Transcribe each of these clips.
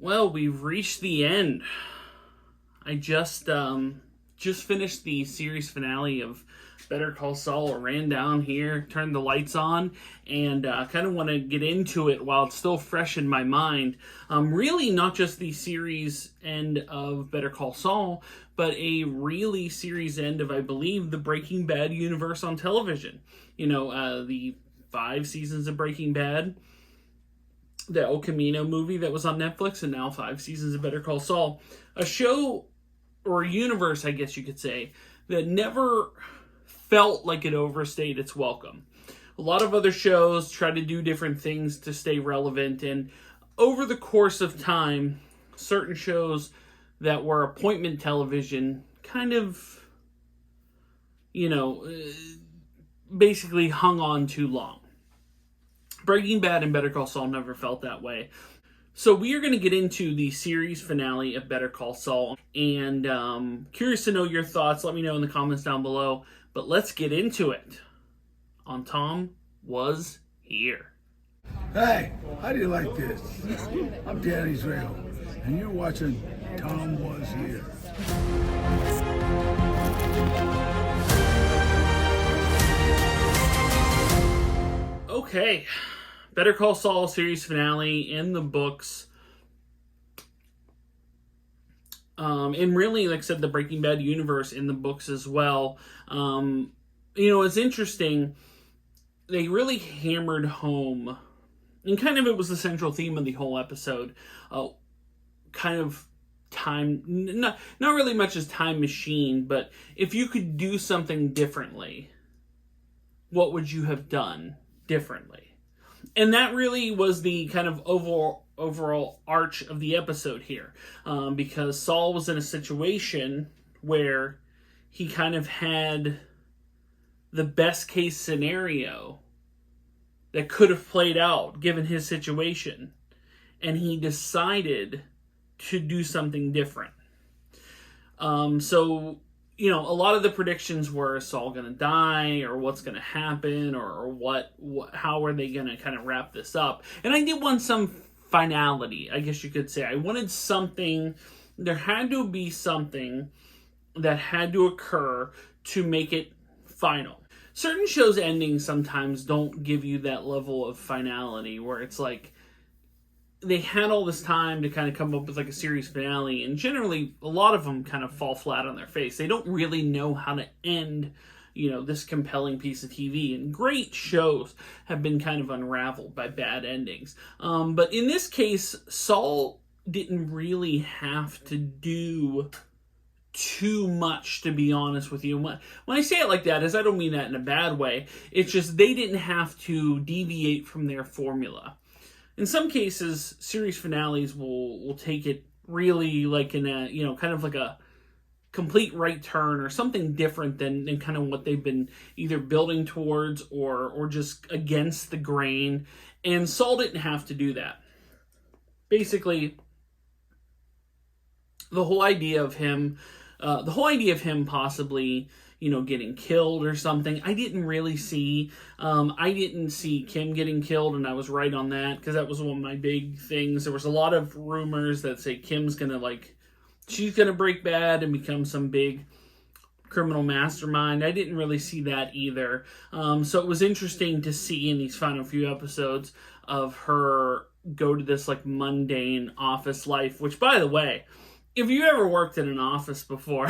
Well, we've reached the end. I just finished the series finale of Better Call Saul. I ran down here, turned the lights on, and kind of want to get into it while it's still fresh in my mind. Really not just the series end of Better Call Saul, but a really series end of, I believe, the Breaking Bad universe on television. The 5 seasons of Breaking Bad, the El Camino movie that was on Netflix, and now 5 seasons of Better Call Saul. A show, or a universe, I guess you could say, that never felt like it overstayed its welcome. A lot of other shows try to do different things to stay relevant, and over the course of time, certain shows that were appointment television kind of, basically hung on too long. Breaking Bad and Better Call Saul never felt that way. So we are going to get into the series finale of Better Call Saul, and curious to know your thoughts. Let me know in the comments down below. But let's get into it on Tom Was Here. Hey, how do you like this? I'm Dan Israel, and you're watching Tom Was Here. Okay, Better Call Saul series finale in the books. And really, like I said, the Breaking Bad universe in the books as well. It's interesting. They really hammered home, and kind of it was the central theme of the whole episode. Kind of time, not really much as time machine, but if you could do something differently, what would you have done differently? And that really was the kind of overall arch of the episode here, because Saul was in a situation where he kind of had the best case scenario that could have played out given his situation, and he decided to do something different. A lot of the predictions were, is Saul going to die, or what's going to happen, or how are they going to kind of wrap this up? And I did want some finality, I guess you could say. I wanted something, there had to be something that had to occur to make it final. Certain shows' endings sometimes don't give you that level of finality, where it's like, they had all this time to kind of come up with like a series finale, and generally a lot of them kind of fall flat on their face. They don't really know how to end, this compelling piece of TV, and great shows have been kind of unraveled by bad endings. But in this case, Saul didn't really have to do too much, to be honest with you. When I say it like that, I don't mean that in a bad way. It's just they didn't have to deviate from their formula. In some cases, series finales will take it really like in a, kind of like a complete right turn, or something different than kind of what they've been either building towards or just against the grain. And Saul didn't have to do that. Basically, the whole idea of him possibly, getting killed or something, I didn't really see. I didn't see Kim getting killed, and I was right on that, because that was one of my big things. There was a lot of rumors that say Kim's she's gonna break bad and become some big criminal mastermind. I didn't really see that either. So it was interesting to see in these final few episodes of her go to this mundane office life, which, by the way, if you ever worked in an office before,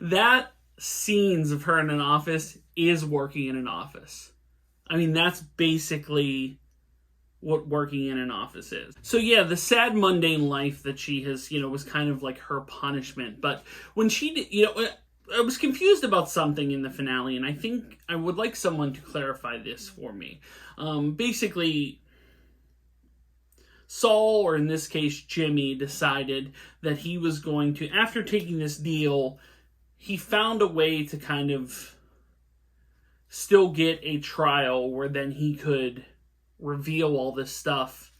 that scenes of her in an office is working in an office. I mean, that's basically what working in an office is. So yeah, the sad mundane life that she has, was kind of like her punishment. But when she did, I was confused about something in the finale, and I think I would like someone to clarify this for me. Basically, Saul, or in this case Jimmy, decided that he was going to, after taking this deal, he found a way to kind of still get a trial where then he could reveal all this stuff,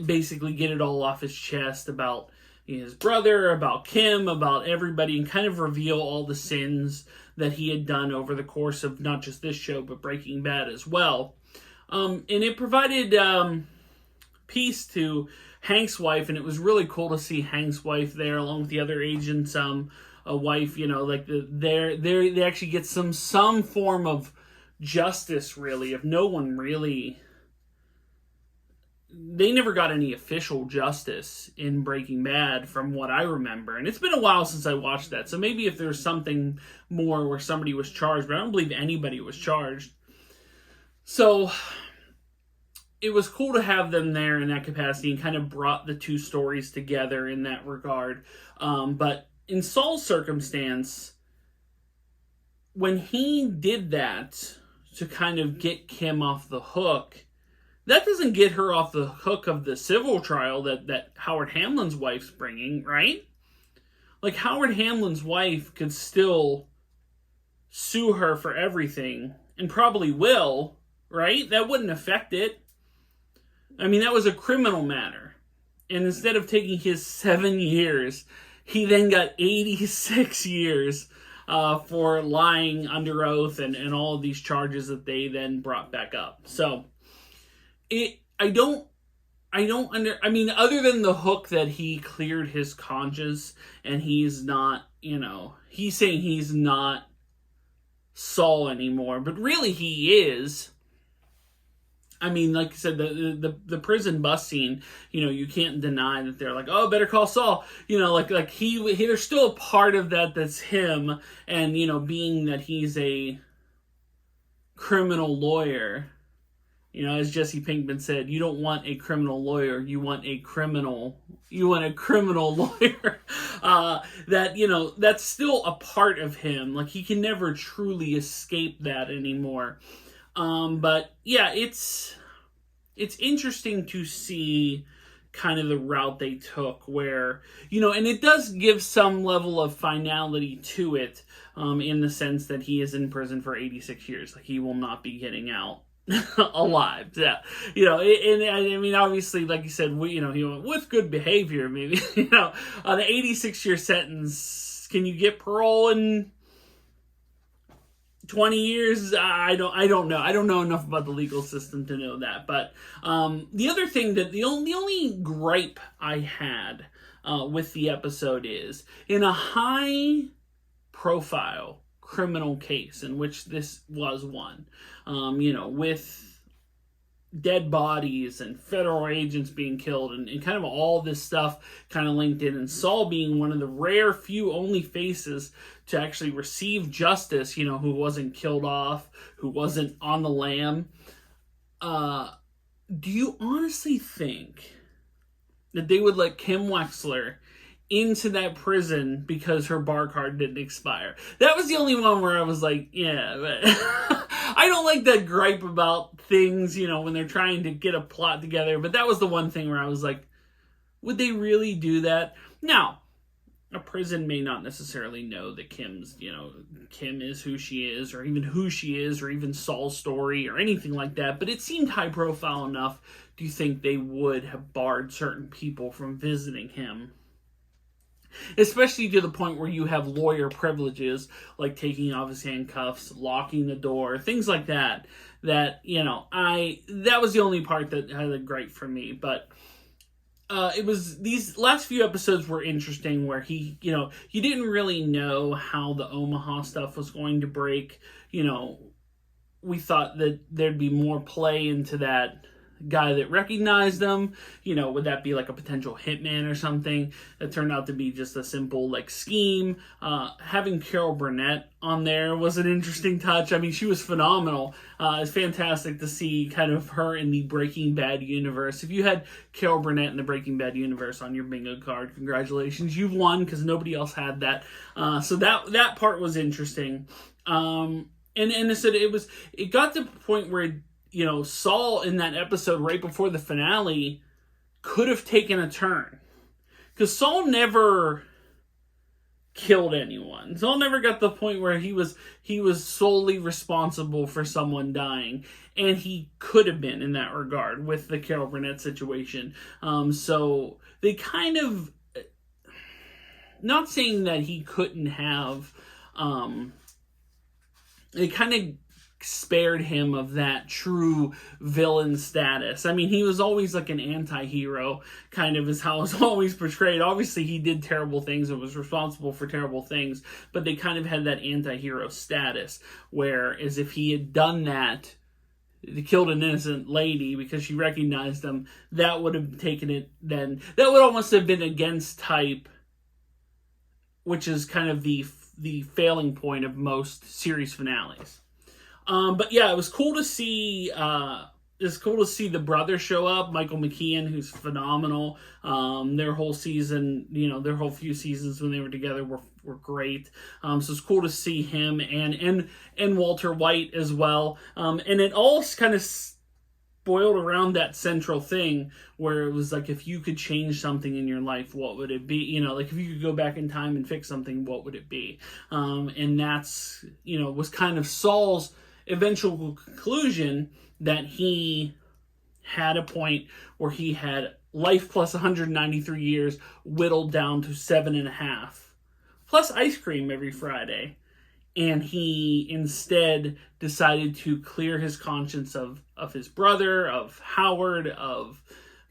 basically get it all off his chest about his brother, about Kim, about everybody, and kind of reveal all the sins that he had done over the course of not just this show, but Breaking Bad as well. And it provided peace to Hank's wife, and it was really cool to see Hank's wife there along with the other agents' a wife. Like they actually get some form of justice, really. If no one really, they never got any official justice in Breaking Bad from what I remember. And it's been a while since I watched that. So maybe if there's something more where somebody was charged, but I don't believe anybody was charged. So it was cool to have them there in that capacity and kind of brought the two stories together in that regard. But in Saul's circumstance, when he did that to kind of get Kim off the hook, that doesn't get her off the hook of the civil trial that Howard Hamlin's wife's bringing, right? Like, Howard Hamlin's wife could still sue her for everything, and probably will, right? That wouldn't affect it. I mean, that was a criminal matter. And instead of taking his 7 years, he then got 86 years for lying under oath and all of these charges that they then brought back up. So, other than the hook that he cleared his conscience and he's not, he's saying he's not Saul anymore, but really he is. I mean, like I said, the prison bus scene, you can't deny that they're like, oh, better call Saul. Like he there's still a part of that that's him, and being that he's a criminal lawyer, as Jesse Pinkman said, you don't want a criminal lawyer, you want a criminal lawyer. That's still a part of him. Like, he can never truly escape that anymore. But yeah, it's interesting to see kind of the route they took where, and it does give some level of finality to it, in the sense that he is in prison for 86 years. Like, he will not be getting out alive. Yeah. And I mean, obviously, like you said, he went with good behavior, maybe, the 86-year sentence, can you get parole in 20 years? I don't know. I don't know enough about the legal system to know that. But the other thing that the only gripe I had with the episode is, in a high profile criminal case, in which this was one, with dead bodies and federal agents being killed and kind of all this stuff kind of linked in, and Saul being one of the rare few only faces to actually receive justice, who wasn't killed off, who wasn't on the lam. Do you honestly think that they would let Kim Wexler into that prison because her bar card didn't expire? That was the only one where I was like, yeah, but I don't like that gripe about things, when they're trying to get a plot together. But that was the one thing where I was like, would they really do that? Now, a prison may not necessarily know that Kim is who she is, or even who she is, or even Saul's story, or anything like that. But it seemed high profile enough. Do you think they would have barred certain people from visiting him? Especially to the point where you have lawyer privileges, like taking off his handcuffs, locking the door, things like that. That was the only part that had a gripe for me. But it was, these last few episodes were interesting, where he, you didn't really know how the Omaha stuff was going to break. We thought that there'd be more play into that guy that recognized them. Would that be like a potential hitman or something? That turned out to be just a simple scheme. Having Carol Burnett on there was an interesting touch. I mean, she was phenomenal. It's fantastic to see kind of her in the Breaking Bad universe. If you had Carol Burnett in the Breaking Bad universe on your bingo card, congratulations, you've won, because nobody else had that. So that part was interesting. And I said it got to the point where Saul in that episode right before the finale could have taken a turn, because Saul never killed anyone. Saul never got to the point where he was solely responsible for someone dying, and he could have been in that regard with the Carol Burnett situation. So they kind of, not saying that he couldn't have, they kind of spared him of that true villain status. I mean, he was always like an anti-hero, kind of is how it was always portrayed. Obviously, he did terrible things and was responsible for terrible things, but they kind of had that anti-hero status, whereas if he had done that, he killed an innocent lady because she recognized him, that would have taken it then. That would almost have been against type, which is kind of the failing point of most series finales. But yeah, it was cool to see. It's cool to see the brothers show up. Michael McKean, who's phenomenal. Their whole season, their whole few seasons when they were together were great. So it's cool to see him and Walter White as well. And it all kind of boiled around that central thing where it was like, if you could change something in your life, what would it be? Like if you could go back in time and fix something, what would it be? And that's, was kind of Saul's eventual conclusion, that he had a point where he had life plus 193 years whittled down to 7.5, plus ice cream every Friday. And he instead decided to clear his conscience of his brother, of Howard, of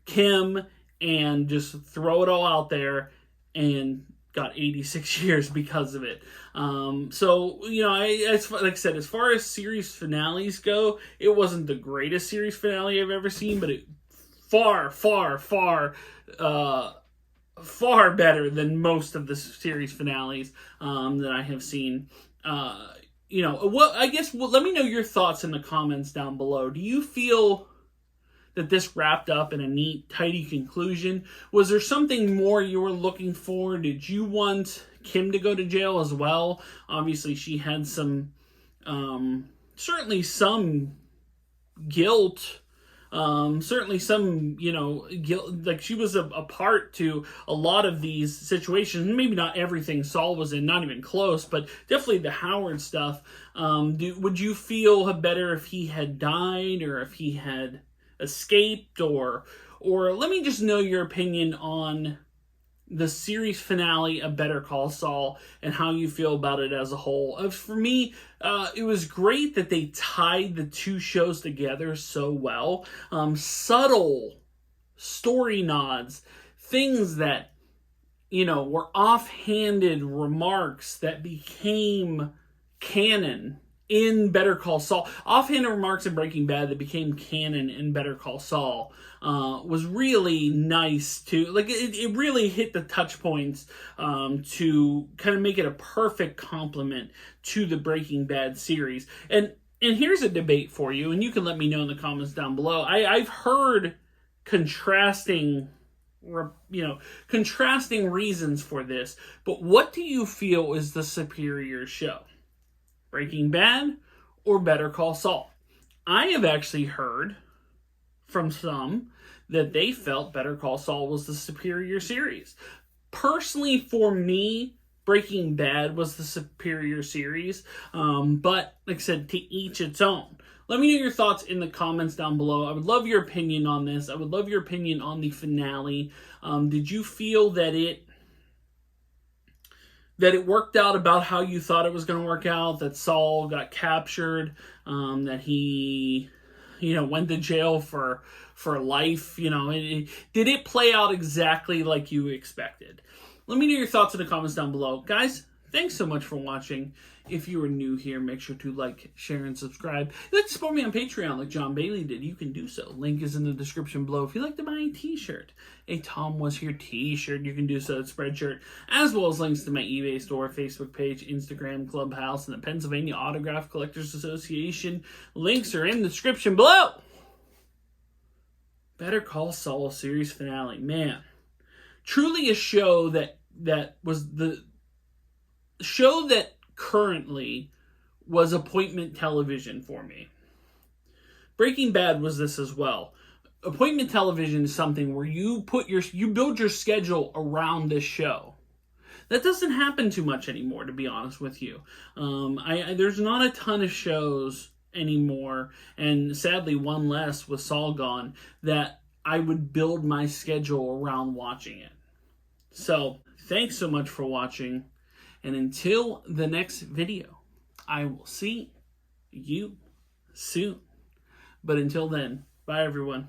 Kim, and just throw it all out there, and got 86 years because of it. So, like I said, as far as series finales go, it wasn't the greatest series finale I've ever seen, but it far, far, far, far better than most of the series finales that I have seen. Let me know your thoughts in the comments down below. Do you feel that this wrapped up in a neat, tidy conclusion? Was there something more you were looking for? Did you want Kim to go to jail as well? Obviously, she had some, certainly some guilt. Certainly some, guilt. Like, she was a part to a lot of these situations. Maybe not everything Saul was in, not even close, but definitely the Howard stuff. Would you feel better if he had died, or if he had escaped, or let me just know your opinion on the series finale of Better Call Saul and how you feel about it as a whole. For me, it was great that they tied the two shows together so well. Subtle story nods, things that, were offhanded remarks that became canon in Better Call Saul. Offhanded remarks in Breaking Bad that became canon in Better Call Saul was really nice to, it really hit the touch points to kind of make it a perfect complement to the Breaking Bad series. And here's a debate for you, and you can let me know in the comments down below. I've heard contrasting reasons for this, but what do you feel is the superior show? Breaking Bad or Better Call Saul? I have actually heard from some that they felt Better Call Saul was the superior series. Personally, for me, Breaking Bad was the superior series, but like I said, to each its own. Let me know your thoughts in the comments down below. I would love your opinion on this. I would love your opinion on the finale. Did you feel that it worked out about how you thought it was going to work out, that Saul got captured, that he, went to jail for life? Did it play out exactly like you expected? Let me know your thoughts in the comments down below. Guys, thanks so much for watching. If you are new here, make sure to like, share, and subscribe. If you'd like to support me on Patreon like John Bailey did, you can do so. Link is in the description below. If you'd like to buy a t-shirt, a Tomwashere t-shirt, you can do so at Spreadshirt, as well as links to my eBay store, Facebook page, Instagram, Clubhouse, and the Pennsylvania Autograph Collectors Association. Links are in the description below. Better Call Saul series finale. Man, truly a show that was the show that currently was appointment television for me. Breaking Bad was this as well. Appointment television is something where you build your schedule around this show. That doesn't happen too much anymore, to be honest with you. There's not a ton of shows anymore, and sadly one less with Saul gone, that I would build my schedule around watching it. So, thanks so much for watching. And until the next video, I will see you soon. But until then, bye everyone.